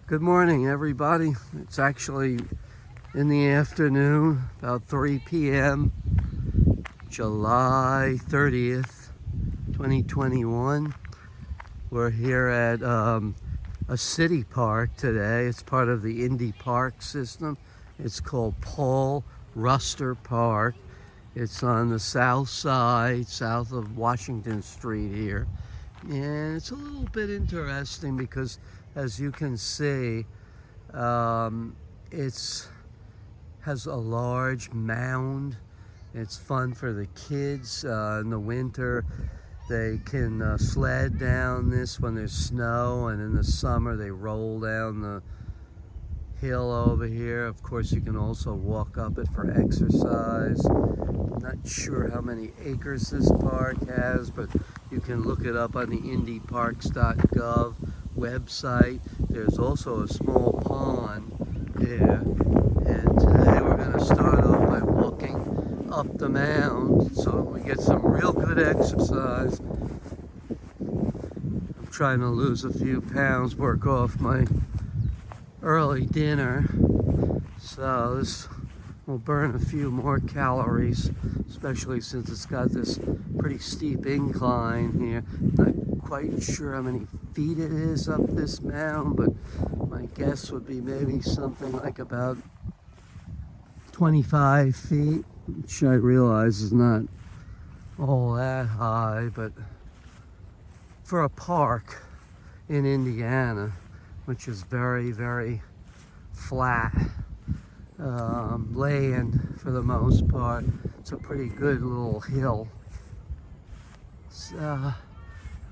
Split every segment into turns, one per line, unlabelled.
Good morning, everybody. It's actually in the afternoon, about 3 p.m., July 30th, 2021. We're here at a city park today. It's part of the Indy park system. It's called Paul Ruster Park. It's on the south side, south of Washington Street here. And it's a little bit interesting because, as you can see, it has a large mound. It's fun for the kids. In the winter, they can sled down this when there's snow, and in the summer they roll down the hill over here. Of course, you can also walk up it for exercise. I'm not sure how many acres this park has, but you can look it up on the indyparks.gov website. There's also a small pond there, and today we're going to start off by walking up the mound so we get some real good exercise. I'm trying to lose a few pounds, work off my early dinner, so this will burn a few more calories, especially since it's got this pretty steep incline here. Not quite sure how many feet it is up this mound, but my guess would be maybe something like about 25 feet, which I realize is not all that high, but for a park in Indiana, which is very, very flat land for the most part, it's a pretty good little hill. So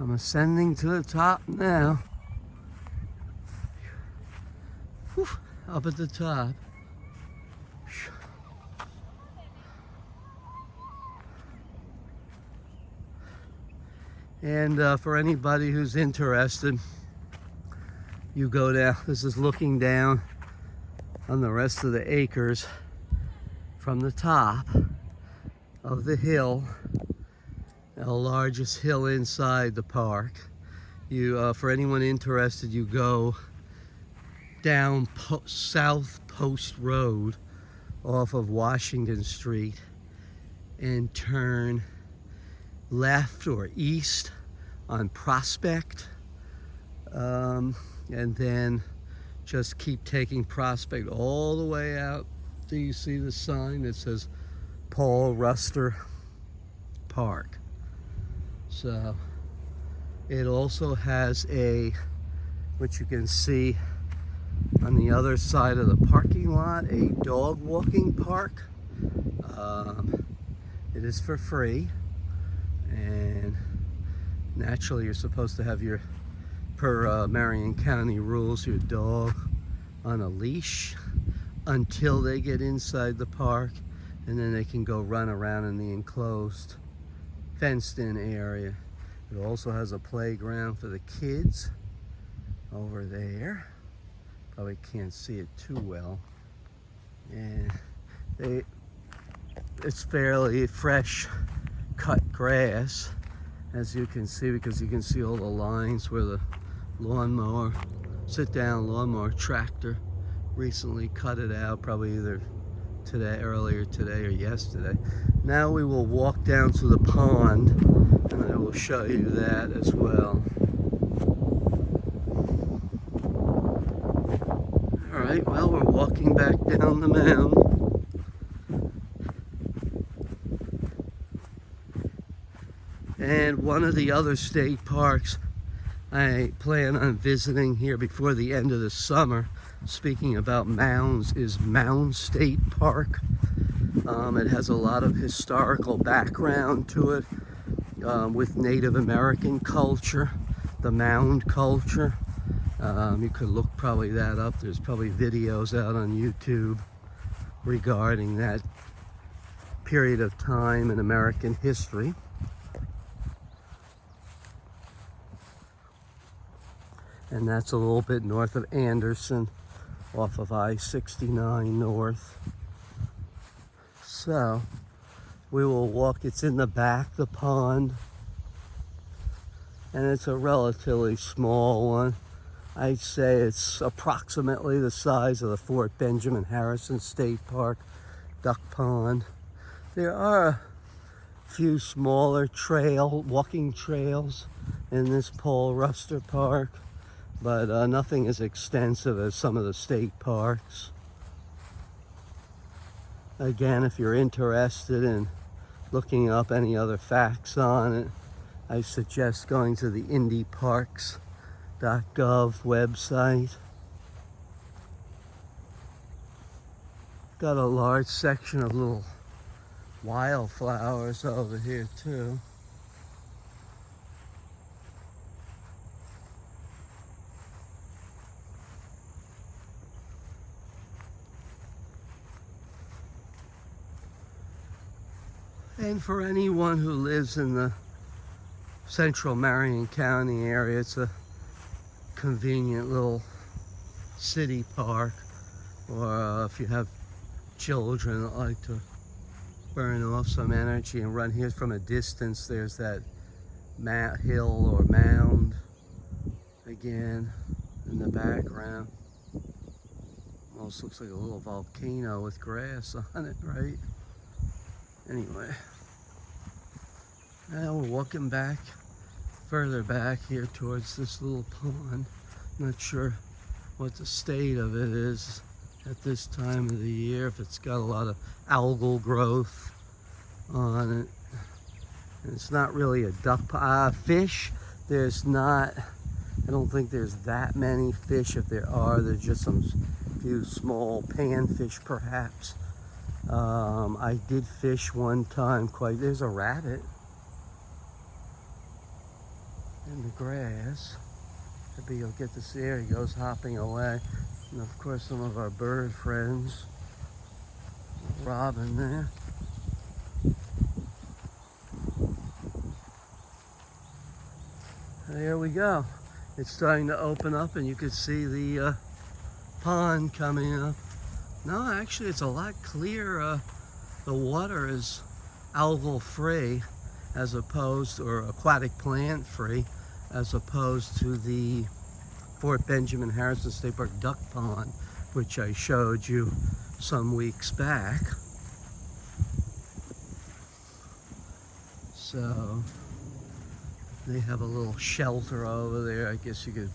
I'm ascending to the top now. Whew, up at the top. And for anybody who's interested, you go down. This is looking down on the rest of the acres from the top of the hill, the largest hill inside the park. You, for anyone interested, you go down South Post Road off of Washington Street and turn left or east on Prospect, and then just keep taking Prospect all the way out. Do you see the sign that says Paul Ruster Park? So it also has a, which you can see on the other side of the parking lot, a dog walking park. It is for free, and naturally you're supposed to have your, per Marion County rules, your dog on a leash until they get inside the park, and then they can go run around in the enclosed fenced-in area. It also has a playground for the kids over there. Probably can't see it too well. And it's fairly fresh cut grass, as you can see, because you can see all the lines where the lawnmower, sit-down lawnmower tractor recently cut it out, probably either today, earlier today or yesterday. Now we will walk down to the pond, and I will show you that as well. All right, well, we're walking back down the mound. And one of the other state parks I plan on visiting here before the end of the summer, speaking about mounds, is Mound State Park. It has a lot of historical background to it, with Native American culture, the Mound culture. You could look probably that up. There's probably videos out on YouTube regarding that period of time in American history. And that's a little bit north of Anderson, off of I-69 north. So we will walk. It's in the back, the pond, and it's a relatively small one. I'd say it's approximately the size of the Fort Benjamin Harrison State Park duck pond. There are a few smaller walking trails in this Paul Ruster Park, but nothing as extensive as some of the state parks. Again, if you're interested in looking up any other facts on it, I suggest going to the indyparks.gov website. Got a large section of little wildflowers over here too. And for anyone who lives in the central Marion County area, it's a convenient little city park. Or if you have children that like to burn off some energy and run here from a distance, there's that hill or mound again in the background. Almost looks like a little volcano with grass on it, right? Anyway, now we're walking back, further back here towards this little pond. Not sure what the state of it is at this time of the year, if it's got a lot of algal growth on it. And it's not really a duck pond. Fish, there's not, I don't think there's that many fish. If there are, there's just some few small panfish perhaps. I did fish one time there's a rabbit in the grass. Maybe you'll get to see her. He goes hopping away. And of course some of our bird friends. Robin there. There we go. It's starting to open up and you can see the pond coming up. No, actually it's a lot clearer. The water is algal free as opposed, or aquatic plant free, as opposed to the Fort Benjamin Harrison State Park duck pond, which I showed you some weeks back. So they have a little shelter over there. I guess you could,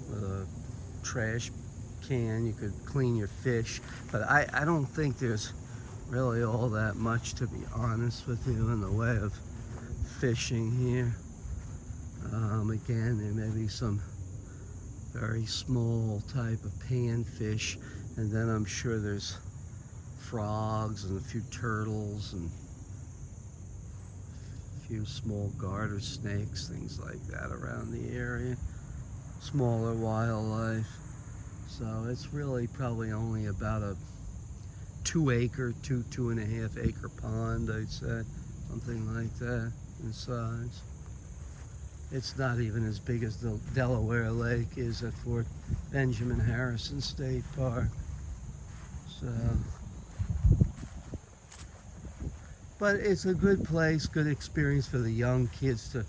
with a trash can, you could clean your fish. But I don't think there's really all that much, to be honest with you, in the way of fishing here. Again, there may be some very small type of panfish, and then I'm sure there's frogs and a few turtles and a few small garter snakes, things like that around the area. Smaller wildlife. So it's really probably only about a 2.5 acre pond, I'd say, something like that in size. It's not even as big as the Delaware Lake is at Fort Benjamin Harrison State Park. So, but it's a good place, good experience for the young kids to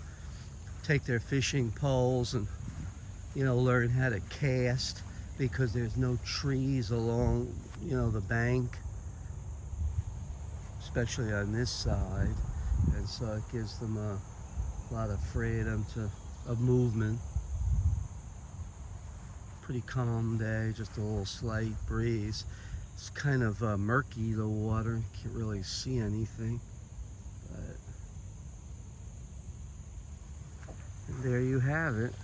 take their fishing poles and, you know, learn how to cast, because there's no trees along, you know, the bank, especially on this side, and so it gives them a lot of freedom of movement. Pretty calm day, just a little slight breeze. It's kind of murky, the water, can't really see anything, but there you have it.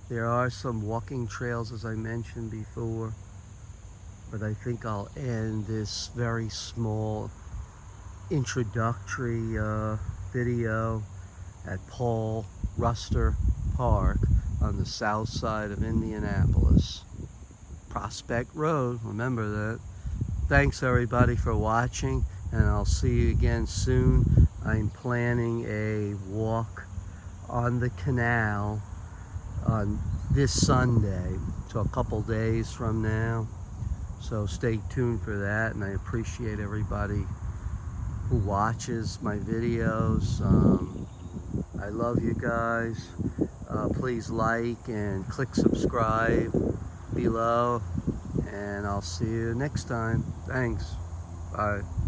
There are some walking trails, as I mentioned before, but I think I'll end this very small introductory video at Paul Ruster Park on the south side of Indianapolis. Prospect Road, remember that. Thanks everybody for watching, and I'll see you again soon. I'm planning a walk on the canal on this Sunday, so a couple days from now. So stay tuned for that, and I appreciate everybody who watches my videos. I love you guys. Please like and click subscribe below, and I'll see you next time. Thanks. Bye.